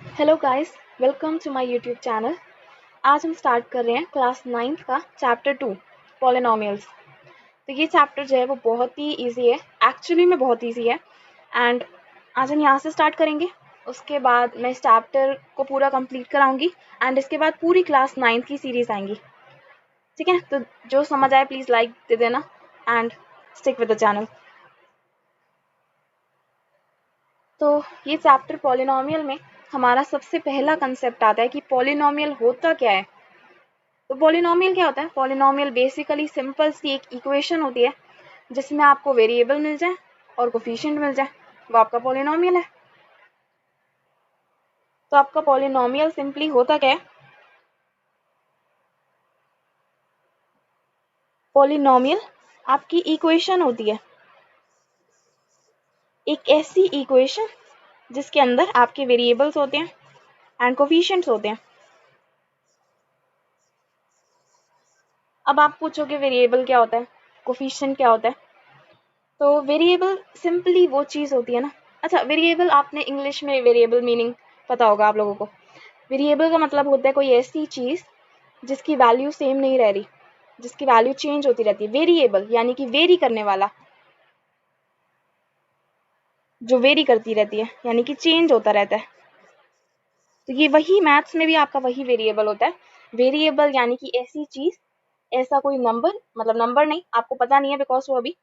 Hello guys, welcome to my YouTube channel. आज हम start कर रहे हैं क्लास 9th का चैप्टर 2 पॉलिनोमियल्स। तो ये चैप्टर जो है वो बहुत ही इजी है, एक्चुअली में बहुत इजी है। एंड आज हम यहाँ से स्टार्ट करेंगे। उसके बाद मैं इस चैप्टर को पूरा कंप्लीट कराऊंगी एंड इसके बाद पूरी क्लास 9th की सीरीज आएंगी। ठीक है, तो जो समझ आए प्लीज़ लाइक दे देना and stick with the channel. तो ये चैप्टर पॉलिनोमियल में हमारा सबसे पहला कंसेप्ट आता है कि पॉलिनोमियल होता क्या है। तो पॉलिनोमियल क्या होता है? पॉलिनोमियल बेसिकली सिंपल सी एक इक्वेशन होती है जिसमें आपको वेरिएबल मिल जाए और कोफिशिएंट मिल जाए, वो आपका पॉलिनोमियल है। तो आपका पॉलिनोमियल सिंपली होता क्या है? पॉलिनोमियल आपकी इक्वेशन होती है, एक ऐसी इक्वेशन जिसके अंदर आपके वेरिएबल्स होते हैं एंड कोफिशिएंट्स होते हैं। अब आप पूछोगे वेरिएबल क्या होता है, कोफिशिएंट क्या होता है? तो वेरिएबल सिंपली वो चीज़ होती है ना। अच्छा, वेरिएबल आपने इंग्लिश में वेरिएबल मीनिंग पता होगा आप लोगों को। वेरिएबल का मतलब होता है कोई ऐसी चीज़ जिसकी वैल्यू सेम नहीं रह रही, जिसकी वैल्यू चेंज होती रहती है। वेरिएबल यानी कि वेरी करने वाला, जो वेरी करती रहती है यानी कि चेंज होता रहता है। तो ये वही मैथ्स में भी आपका वही वेरिएबल होता है। वेरिएबल यानी कि ऐसी चीज़, ऐसा कोई नंबर, मतलब नंबर नहीं, आपको पता नहीं है बिकॉज वो अभी,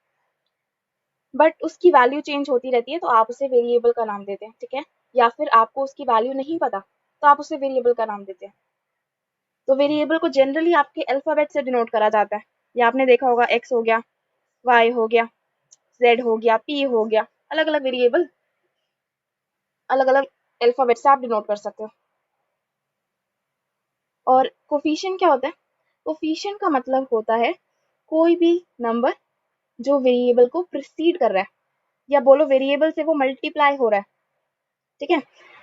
बट उसकी वैल्यू चेंज होती रहती है तो आप उसे वेरिएबल का नाम देते हैं। ठीक है, या फिर आपको उसकी वैल्यू नहीं पता तो आप उसे वेरिएबल का नाम देते हैं। तो वेरिएबल को जनरली आपके अल्फाबेट से डिनोट करा जाता है। या आपने देखा होगा एक्स हो गया, वाई हो गया, जेड हो गया, पी हो गया, अलग अलग वेरिएबल अलग अलग अल्फाबेट से आप डिनोट कर सकते हो। और कोफिशिएंट क्या होता है? कोफिशिएंट का मतलब होता है कोई भी नंबर जो वेरिएबल को प्रीसीड कर रहा है, या बोलो वेरिएबल से वो मल्टीप्लाई हो रहा है। ठीक है,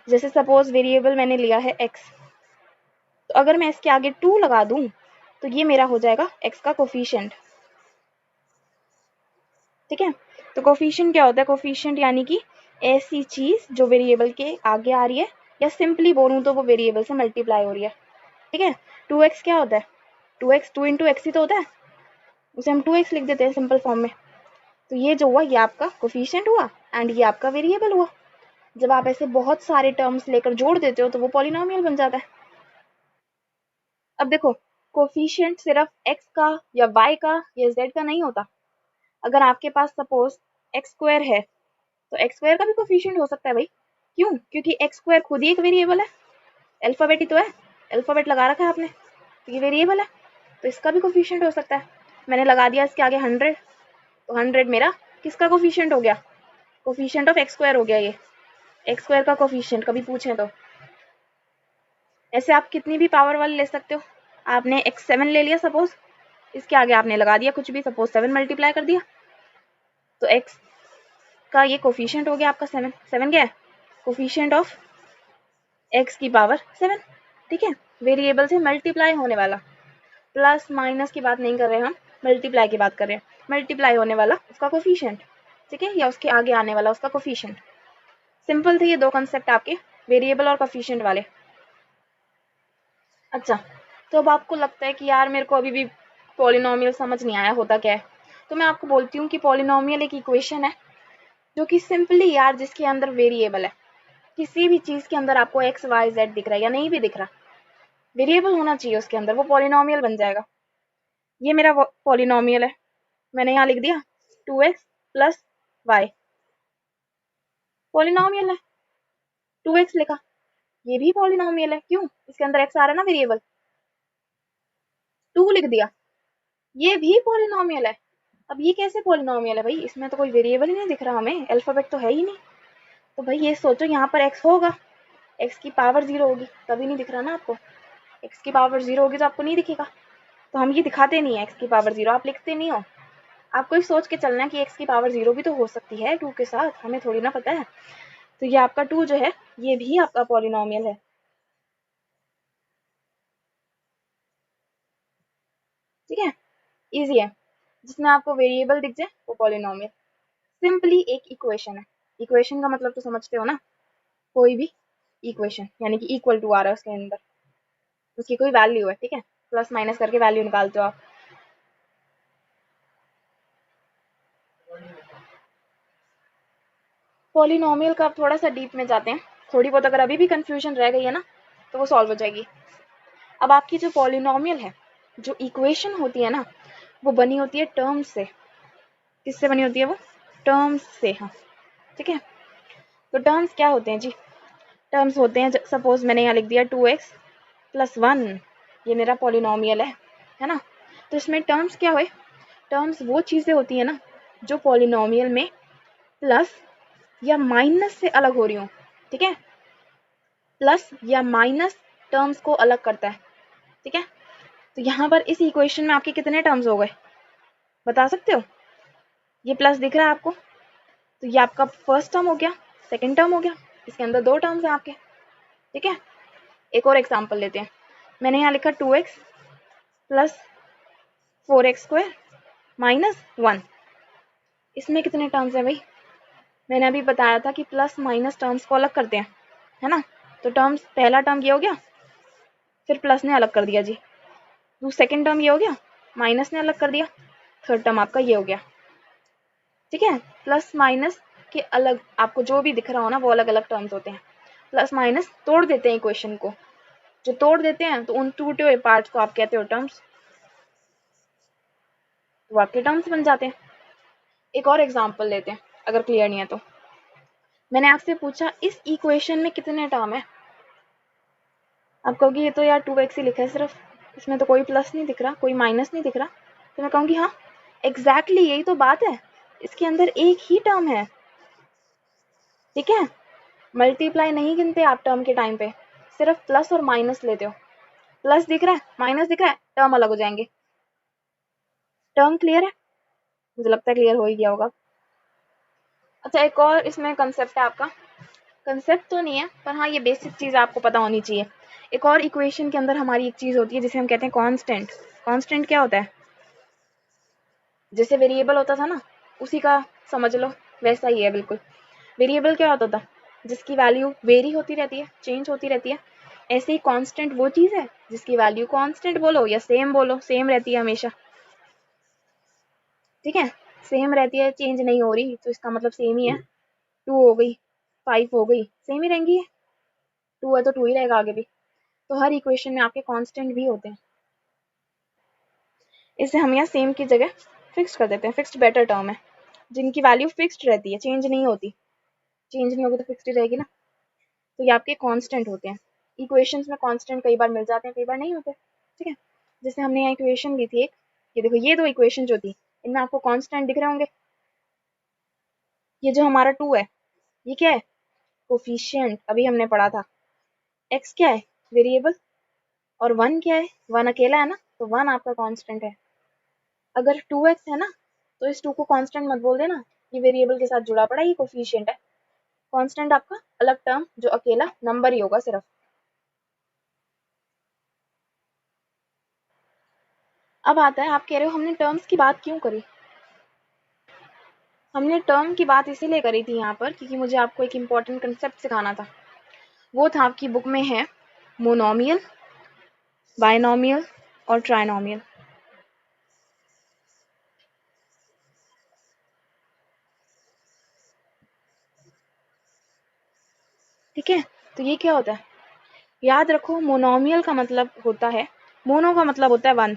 जैसे सपोज वेरिएबल मैंने लिया है एक्स, तो अगर मैं इसके आगे 2 लगा दूं तो ये मेरा हो जाएगा एक्स का कोफिशिएंट। ठीक है, तो कोफिशिएंट क्या होता है? कोफिशिएंट यानी कि ऐसी चीज जो वेरिएबल के आगे आ रही है, या सिंपली बोलूं तो वो वेरिएबल से मल्टीप्लाई हो रही है। ठीक है, 2x क्या होता है? 2x 2 इंटू एक्स ही तो होता है, उसे हम 2x लिख देते हैं सिंपल फॉर्म में। तो ये जो हुआ ये आपका कोफिशिएंट हुआ एंड ये आपका वेरिएबल हुआ। जब आप ऐसे बहुत सारे टर्म्स लेकर जोड़ देते हो तो वो पॉलिनोमियल बन जाता है। अब देखो, कोफिशिएंट सिर्फ x का या y का या z का नहीं होता। अगर आपके पास सपोज एक्स स्क्वायर है तो एक्स स्क्वायर का भी कोफिशिएंट हो सकता है भाई। क्यों? क्योंकि एक्स स्क्वायर खुद ही एक वेरिएबल है, अल्फाबेट ही तो है, अल्फाबेट लगा रखा है आपने तो ये वेरिएबल है, तो इसका भी कोफिशिएंट हो सकता है। मैंने लगा दिया इसके आगे 100, तो 100 मेरा किसका कोफिशिएंट हो गया? कोफिशिएंट ऑफ एक्स स्क्वायर हो गया ये, एक्स स्क्वायर का कोफिशिएंट कभी पूछें तो। ऐसे आप कितनी भी पावर वाले ले सकते हो। आपने x7 ले लिया सपोज, इसके आगे आपने लगा दिया कुछ भी, सपोज 7 मल्टीप्लाई कर दिया, तो x का ये कोफिशिएंट हो गया आपका 7। 7 क्या है? कोफिशिएंट ऑफ x की पावर 7। ठीक है, वेरिएबल से मल्टीप्लाई होने वाला, प्लस माइनस की बात नहीं कर रहे हम, मल्टीप्लाई की बात कर रहे हैं। मल्टीप्लाई होने वाला उसका कोफिशिएंट, ठीक है, या उसके आगे आने वाला उसका कोफिशिएंट। सिंपल थे ये दो कंसेप्ट आपके, वेरिएबल और कोफिशिएंट वाले। अच्छा, तो अब आपको लगता है कि यार मेरे को अभी भी पॉलिनोमियल समझ नहीं आया होता क्या है, तो मैं आपको बोलती हूँ कि पॉलिनोमियल एक इक्वेशन है जो कि सिंपली यार जिसके अंदर वेरिएबल है। किसी भी चीज़ के अंदर आपको एक्स वाई जेड दिख रहा है या नहीं भी दिख रहा, वेरिएबल होना चाहिए उसके अंदर, वो पॉलिनोमियल बन जाएगा। ये मेरा पॉलिनोमियल है, मैंने यहाँ लिख दिया 2x प्लस वाई, पॉलिनोमियल है। 2x लिखा, ये भी पॉलिनोमियल है। क्यों? इसके अंदर x आ रहा है ना वेरिएबल। 2 लिख दिया, ये भी पॉलिनोमियल है। अब ये कैसे पॉलिनोमियल है भाई? इसमें तो कोई वेरिएबल ही नहीं दिख रहा, हमें अल्फाबेट तो है ही नहीं। तो भाई ये सोचो यहाँ पर x होगा, x की पावर 0 होगी तभी नहीं दिख रहा ना आपको। x की पावर 0 होगी तो आपको नहीं दिखेगा, तो हम ये दिखाते नहीं है x की पावर 0, आप लिखते नहीं हो। आपको ये सोच के चलना है कि x की पावर 0 भी तो हो सकती है 2 के साथ, हमें थोड़ी ना पता है। तो ये आपका 2 जो है ये भी आपका पॉलिनोमियल है। ठीक है, इजी है, जिसमें आपको वेरिएबल दिख जाए वो पॉलिनोमियल। सिंपली एक इक्वेशन है। इक्वेशन का मतलब तो समझते हो ना, कोई भी इक्वेशन, यानी कि इक्वल टू आ रहा है उसके अंदर, उसकी कोई वैल्यू है, ठीक है, प्लस माइनस करके वैल्यू निकालते हो आप। पॉलिनोमियल का अब थोड़ा सा डीप में जाते हैं, थोड़ी बहुत अगर अभी भी कंफ्यूजन रह गई है ना तो वो सॉल्व हो जाएगी। अब आपकी जो पॉलिनोमियल है, जो इक्वेशन होती है ना, वो बनी होती है टर्म्स से। किससे बनी होती है वो? टर्म्स से, हाँ, ठीक है। तो टर्म्स क्या होते हैं जी? टर्म्स होते हैं, सपोज मैंने यहाँ लिख दिया 2x + 1, ये मेरा पॉलिनोमियल है ना। तो इसमें टर्म्स क्या हुए? टर्म्स वो चीज़ें होती है ना जो पॉलिनोमियल में प्लस या माइनस से अलग हो रही हो, ठीक है। प्लस या माइनस टर्म्स को अलग करता है, ठीक है। तो यहाँ पर इस इक्वेशन में आपके कितने टर्म्स हो गए, बता सकते हो? ये प्लस दिख रहा है आपको, तो ये आपका फर्स्ट टर्म हो गया, सेकंड टर्म हो गया, इसके अंदर 2 टर्म्स हैं आपके, ठीक है। एक और एग्जांपल लेते हैं, मैंने यहाँ लिखा 2x + 4x² - 1, इसमें कितने टर्म्स हैं भाई? मैंने अभी बताया था कि प्लस माइनस टर्म्स को अलग करते हैं, है ना। तो टर्म्स, पहला टर्म ये हो गया, फिर प्लस ने अलग कर दिया जी। सेकंड टर्म ये हो गया, माइनस ने अलग कर दिया, थर्ड टर्म आपका ये हो गया, ठीक है। प्लस माइनस के अलग आपको जो भी दिख रहा हो ना, वो अलग अलग टर्म्स होते हैं। प्लस माइनस तोड़ देते हैं इक्वेशन को, जो तोड़ देते हैं तो उन टूटे हुए पार्ट्स को आप कहते हो टर्म्स, वो आपके टर्म्स बन जाते हैं। एक और एग्जांपल लेते हैं, अगर क्लियर नहीं है तो। मैंने आपसे पूछा इस इक्वेशन में कितने टर्म है? आप कहोगे ये तो यार 2x ही लिखा है सिर्फ, इसमें तो कोई प्लस नहीं दिख रहा, कोई माइनस नहीं दिख रहा। तो मैं कहूँगी हाँ एग्जैक्टली यही तो बात है, इसके अंदर एक ही टर्म है, ठीक है। मल्टीप्लाई नहीं गिनते आप टर्म के टाइम पे, सिर्फ प्लस और माइनस लेते हो। प्लस दिख रहा है, माइनस दिख रहा है, टर्म अलग हो जाएंगे। टर्म क्लियर है? मुझे लगता है क्लियर हो ही गया होगा। अच्छा, एक और इसमें कंसेप्ट है आपका, कंसेप्ट तो नहीं है पर हाँ ये बेसिक चीज़ आपको पता होनी चाहिए। एक और इक्वेशन के अंदर हमारी एक चीज़ होती है जिसे हम कहते हैं कांस्टेंट। कांस्टेंट क्या होता है? जैसे वेरिएबल होता था ना, उसी का समझ लो वैसा ही है बिल्कुल। वेरिएबल क्या होता था? जिसकी वैल्यू वेरी होती रहती है, चेंज होती रहती है। ऐसे ही कांस्टेंट वो चीज़ है जिसकी वैल्यू कांस्टेंट बोलो या सेम बोलो, सेम रहती है हमेशा, ठीक है। सेम रहती है, चेंज नहीं हो रही, तो इसका मतलब सेम ही है। 2 हो गई, 5 हो गई, सेम ही रहेंगी। 2 है तो 2 ही रहेगा आगे भी। तो हर इक्वेशन में आपके कांस्टेंट भी होते हैं, इसे हम यहाँ सेम की जगह फिक्स कर देते हैं। फिक्स्ड बेटर टर्म है, जिनकी वैल्यू फिक्स्ड रहती है, चेंज नहीं होती। चेंज नहीं होगी तो फिक्स्ड ही रहेगी ना। तो ये आपके कांस्टेंट होते हैं। इक्वेशंस में कांस्टेंट कई बार मिल जाते हैं, कई बार नहीं होते, ठीक है। जैसे हमने यहाँ इक्वेशन ली थी एक, ये देखो, ये 2 इक्वेशन जो थी इनमें आपको कांस्टेंट दिख रहे होंगे। ये जो हमारा 2 है, ये क्या है? कोफिशिएंट, अभी हमने पढ़ा था। x क्या है? वेरिएबल। और 1 क्या है? 1 अकेला है ना, तो 1 आपका कांस्टेंट है। अगर 2x है ना, तो इस 2 को कांस्टेंट मत बोल देना, ये वेरिएबल के साथ जुड़ा पड़ा, ये कोफिशिएंट है। कांस्टेंट आपका अलग टर्म जो अकेला नंबर ही होगा सिर्फ। अब आता है, आप कह रहे हो हमने टर्म्स की बात क्यों करी? हमने टर्म की बात इसीलिए करी थी यहाँ पर क्योंकि मुझे आपको एक इम्पॉर्टेंट कंसेप्ट सिखाना था। वो था आपकी बुक में है मोनोमियल, बायनोमियल और ट्राइनोमियल, ठीक है। तो ये क्या होता है? याद रखो, मोनोमियल का मतलब होता है, मोनो का मतलब होता है 1,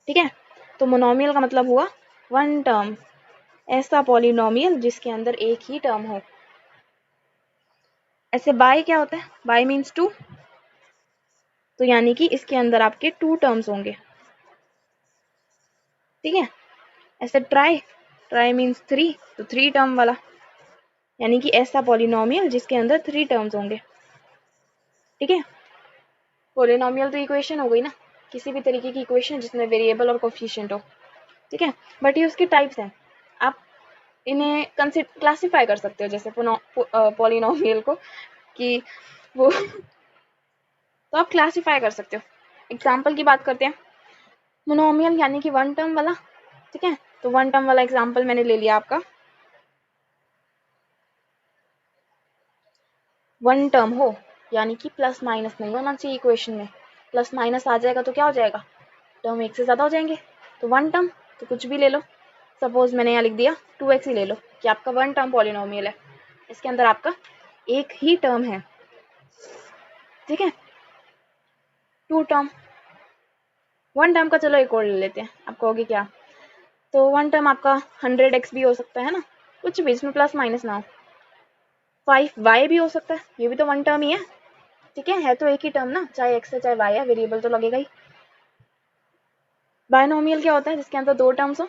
ठीक है। तो मोनोमियल का मतलब हुआ 1 टर्म, ऐसा पॉलिनोमियल जिसके अंदर एक ही टर्म हो। ऐसे बाय क्या होता है? बाय मीन्स 2, तो यानी कि इसके अंदर आपके 2 टर्म्स होंगे, ठीक है। ऐसे ट्राई, ट्राई मीन्स 3, तो 3 टर्म वाला, यानी कि ऐसा पॉलिनोमियल जिसके अंदर 3 टर्म्स होंगे, ठीक है। पॉलिनोमियल तो इक्वेशन हो गई ना, किसी भी तरीके की इक्वेशन जिसमें वेरिएबल और कोफिशिएंट हो, ठीक है। बट ये उसके टाइप्स हैं, आप इन्हें क्लासिफाई कर सकते हो जैसे पॉलिनोमियल को कि वो तो आप क्लासिफाई कर सकते हो। एग्जाम्पल की बात करते हैं, मोनोमियल यानी कि 1 टर्म वाला, ठीक है। तो 1 टर्म वाला एग्जाम्पल मैंने ले लिया आपका वन टर्म हो, यानी कि प्लस माइनस नहीं होना चाहिए इक्वेशन में। प्लस माइनस आ जाएगा तो क्या हो जाएगा, टर्म एक से ज़्यादा हो जाएंगे। तो वन टर्म तो कुछ भी ले लो, सपोज मैंने यहाँ लिख दिया 2x ही ले लो कि आपका वन टर्म पॉलिनोमियल है, इसके अंदर आपका एक ही टर्म है, ठीक है। टू टर्म, वन टर्म का चलो एक और ले लेते हैं, आप कहोगे क्या, तो वन टर्म आपका 100x भी हो सकता है ना, कुछ भी इसमें प्लस माइनस ना हो। 5y भी हो सकता है, ये भी तो वन टर्म ही है, ठीक है तो एक ही टर्म ना, चाहे x है चाहे y है, वेरिएबल तो लगेगा ही। बायनोमियल क्या होता है, जिसके अंदर दो टर्म्स हो,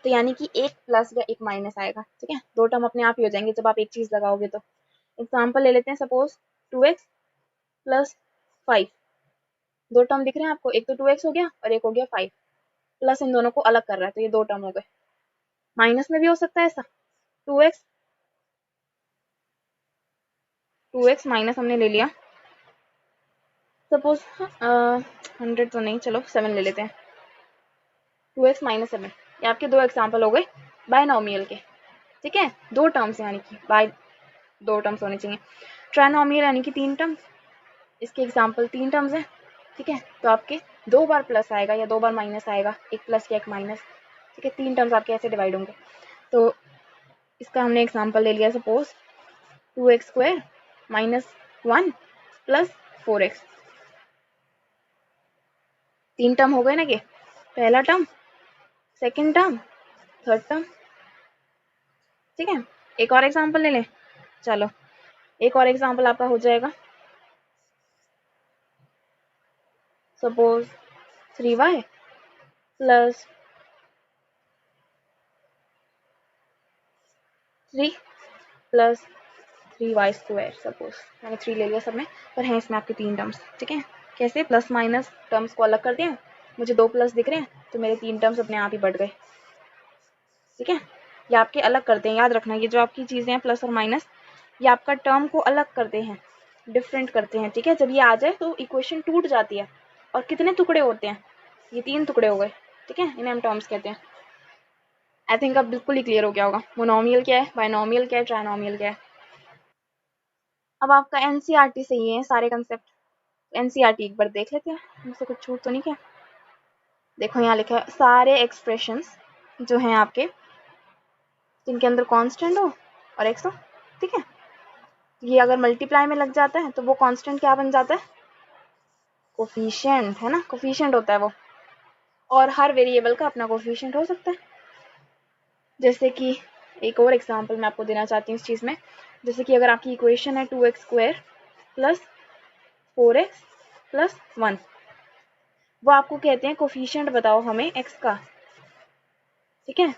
तो यानी कि एक प्लस या एक माइनस आएगा, ठीक है। दो टर्म अपने आप ही हो जाएंगे जब आप एक चीज लगाओगे तो। एग्जाम्पल ले लेते हैं, सपोज 2x प्लस 5, दो टर्म दिख रहे हैं आपको, एक तो 2x हो गया और एक हो गया 5, प्लस इन दोनों को अलग कर रहा है तो ये दो टर्म हो गए। माइनस में भी हो सकता है ऐसा, 2x, 2x माइनस हमने ले लिया, सपोज 100 तो नहीं, चलो 7 ले लेते हैं, 2x माइनस 7, ये आपके दो एग्जाम्पल हो गए बायनोमियल के, ठीक है। दो टर्म्स यानी कि बाय दो टर्म्स होने चाहिए। ट्राइनोमियल यानी कि तीन टर्म्स, इसके एग्जाम्पल तीन टर्म्स हैं, ठीक है। तो आपके दो बार प्लस आएगा या दो बार माइनस आएगा, एक प्लस या एक माइनस, ठीक है। तीन टर्म्स आपके ऐसे डिवाइड होंगे। तो इसका हमने एग्जाम्पल ले लिया, suppose 2x² minus 1 plus 4x, तीन टर्म हो गए ना, ये पहला term, second term, third term, ठीक है। एक और एग्जाम्पल ले लें, चलो एक और एग्जाम्पल आपका हो जाएगा, suppose 3y plus 3 plus 3y², suppose मैंने 3 ले लिया सब में, पर हैं इसमें आपके तीन टर्म्स, ठीक है। कैसे, प्लस माइनस टर्म्स को अलग कर दिया, मुझे दो प्लस दिख रहे हैं तो मेरे तीन टर्म्स अपने आप ही बढ़ गए, ठीक है। ये आपके अलग करते हैं, याद रखना ये जो आपकी चीज़ें हैं प्लस और माइनस, ये आपका टर्म को अलग करते हैं, डिफरेंट करते हैं, ठीक है। जब ये आ जाए तो इक्वेशन टूट जाती है, और कितने टुकड़े होते हैं, ये तीन टुकड़े हो गए, ठीक है, इन्हें हम टर्म्स कहते हैं। आई थिंक अब बिल्कुल ही क्लियर हो गया होगा, मोनोमियल क्या है, बायनोमियल क्या है, ट्राइनोमियल क्या है। अब आपका एनसीईआरटी से ही है सारे कंसेप्ट, एनसीईआरटी एक बार देख लेते हैं, मुझसे कुछ छूट तो नहीं क्या। देखो यहाँ लिखा है सारे एक्सप्रेशंस जो हैं आपके, जिनके अंदर कांस्टेंट हो और एक्स हो, ठीक है, ये अगर मल्टीप्लाई में लग जाता है तो वो कांस्टेंट क्या बन जाता है, कोफिशिएंट, है ना, कोफिशिएंट होता है वो। और हर वेरिएबल का अपना कोफिशिएंट हो सकता है, जैसे कि एक और एग्जांपल मैं आपको देना चाहती हूँ इस चीज़ में, जैसे कि अगर आपकी इक्वेशन है 2x² प्लस 4x प्लस 1, वो आपको कहते हैं कोफिशिएंट बताओ हमें x का, ठीक है।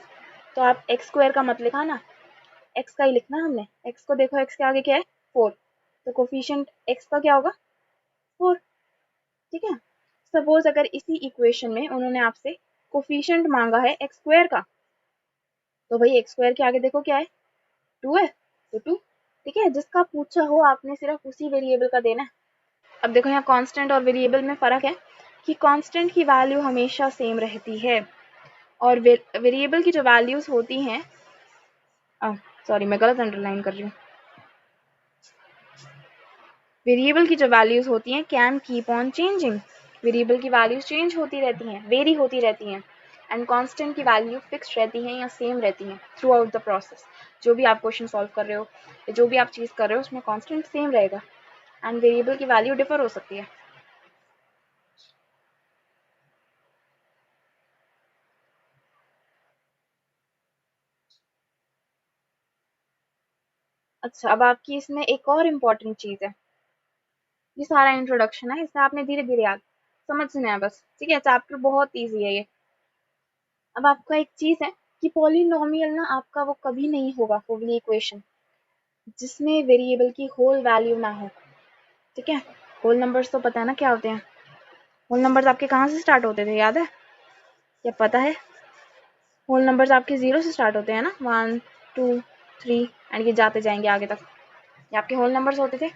तो आप x² का मत लिखा ना, x का ही लिखना हमने, x को देखो, x के आगे क्या है 4, तो कोफिशिएंट x का क्या होगा 4, ठीक है। सपोज अगर इसी इक्वेशन में उन्होंने आपसे कोफिशिएंट मांगा है x² का, तो भाई x² के आगे देखो क्या है 2 है, तो 2, ठीक है। जिसका पूछा हो आपने सिर्फ उसी वेरिएबल का देना है। अब देखो यहाँ कांस्टेंट और वेरिएबल में फ़र्क है कि कांस्टेंट की वैल्यू हमेशा सेम रहती है, और वेरिएबल की जो वैल्यूज़ होती हैं, सॉरी मैं गलत अंडरलाइन कर रही हूँ, वेरिएबल की जो वैल्यूज़ होती हैं can keep on changing, variable की वैल्यूज़ चेंज होती रहती हैं, वेरी होती रहती हैं, एंड कांस्टेंट की वैल्यू फिक्स रहती हैं या सेम रहती हैं थ्रू आउट द प्रोसेस। जो भी आप क्वेश्चन सॉल्व कर रहे हो या जो भी आप चीज़ कर रहे हो उसमें कांस्टेंट सेम रहेगा, एंड वेरिएबल की वैल्यू डिफर हो सकती है। अच्छा, अब आपकी इसमें एक और इम्पॉर्टेंट चीज़ है, ये सारा इंट्रोडक्शन है, इसे आपने धीरे धीरे याद समझना है बस, ठीक है। चैप्टर बहुत ईजी है ये। अब आपका एक चीज़ है कि पॉलिनोमियल ना आपका वो कभी नहीं होगा फुली इक्वेशन जिसमें वेरिएबल की होल वैल्यू ना हो, ठीक है। होल नंबर्स तो पता है ना क्या होते हैं, होल नंबर्स आपके कहाँ से स्टार्ट होते थे, याद है या पता है। होल नंबर्स आपके 0 से स्टार्ट होते हैं ना, 1 2 3 एंड ये जाते जाएंगे आगे तक, ये आपके होल नंबर्स होते थे।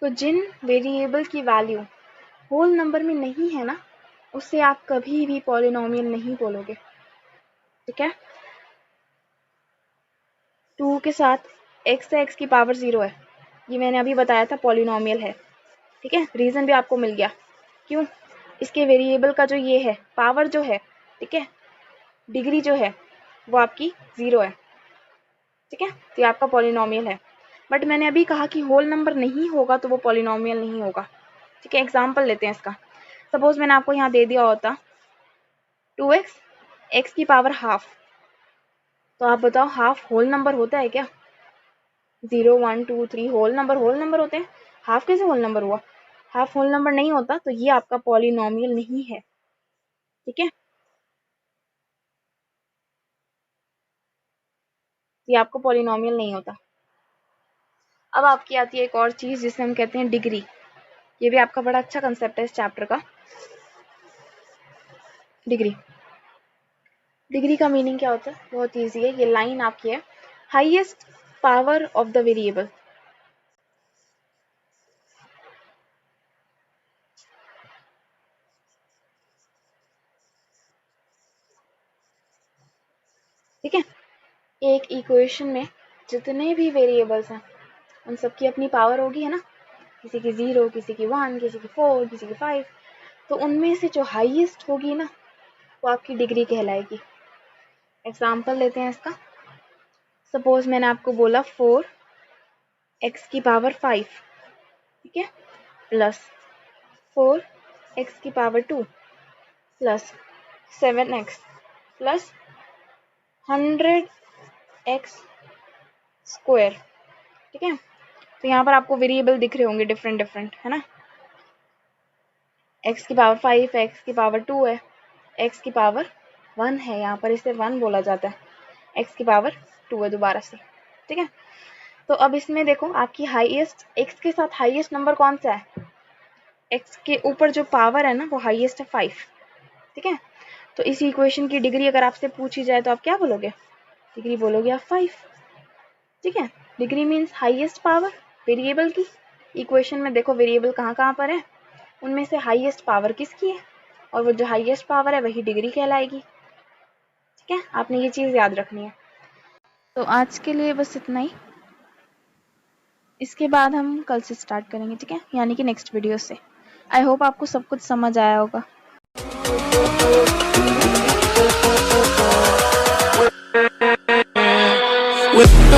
तो जिन वेरिएबल की वैल्यू होल नंबर में नहीं है ना, उससे आप कभी भी पॉलिनोमियल नहीं बोलोगे, ठीक है। 2 के साथ x है, x की पावर 0 है, ये मैंने अभी बताया था पॉलिनोमियल है, ठीक है। रीज़न भी आपको मिल गया, क्यों, इसके वेरिएबल का जो ये है पावर जो है, ठीक है, डिग्री जो है वो आपकी 0 है, ठीक है। तो ये आपका पॉलिनोमियल है। बट मैंने अभी कहा कि होल नंबर नहीं होगा तो वो पॉलिनोमियल नहीं होगा, ठीक है। एग्जाम्पल लेते हैं इसका। सपोज मैंने आपको यहाँ दे दिया होता 2x x की पावर हाफ, तो आप बताओ हाफ होल नंबर होता है क्या? 0 1 2 3 होल नंबर होते हैं, हाफ कैसे होल नंबर हुआ? हाफ होल नंबर नहीं होता, तो ये आपका पॉलिनोमियल नहीं है, ठीक है। ये आपको पॉलिनोमियल नहीं होता। अब आपकी आती है एक और चीज जिसे हम कहते हैं डिग्री। ये भी आपका बड़ा अच्छा कंसेप्ट है इस चैप्टर का। डिग्री, डिग्री का मीनिंग क्या होता है? बहुत ईजी है, ये लाइन आपकी है, highest power of the variable. ठीक है, एक इक्वेशन में जितने भी वेरिएबल्स हैं उन सबकी अपनी पावर होगी, है ना। किसी की 0, किसी की 1, किसी की 4, किसी की 5, तो उनमें से जो हाईएस्ट होगी ना वो आपकी डिग्री कहलाएगी। एग्जाम्पल लेते हैं इसका। सपोज मैंने आपको बोला 4x की पावर 5, ठीक है, प्लस 4x की power 2 plus 7x plus 100x square, ठीक है। तो यहाँ पर आपको वेरिएबल दिख रहे होंगे डिफरेंट डिफरेंट, है ना। x की पावर 5, x की पावर 2 है, x की पावर 1 है, यहाँ पर इसे 1 बोला जाता है, x की पावर 2 है दोबारा से, ठीक है। तो अब इसमें देखो आपकी हाईएस्ट, x के साथ हाईएस्ट नंबर कौन सा है? x के ऊपर जो पावर है ना वो हाईएस्ट है 5, ठीक है। तो इस इक्वेशन की डिग्री अगर आपसे पूछी जाए तो आप क्या बोलोगे? डिग्री बोलोगे आप 5, ठीक है। Degree means highest power variable की। इक्वेशन में देखो वेरिएबल कहाँ कहाँ पर है, उनमें से हाईएस्ट पावर किसकी है, और वो जो हाईएस्ट पावर है वही डिग्री कहलाएगी, ठीक है। आपने ये चीज़ याद रखनी है। तो आज के लिए बस इतना ही, इसके बाद हम कल से स्टार्ट करेंगे, ठीक है, यानी कि नेक्स्ट वीडियो से। आई होप आपको सब कुछ समझ आया होगा। with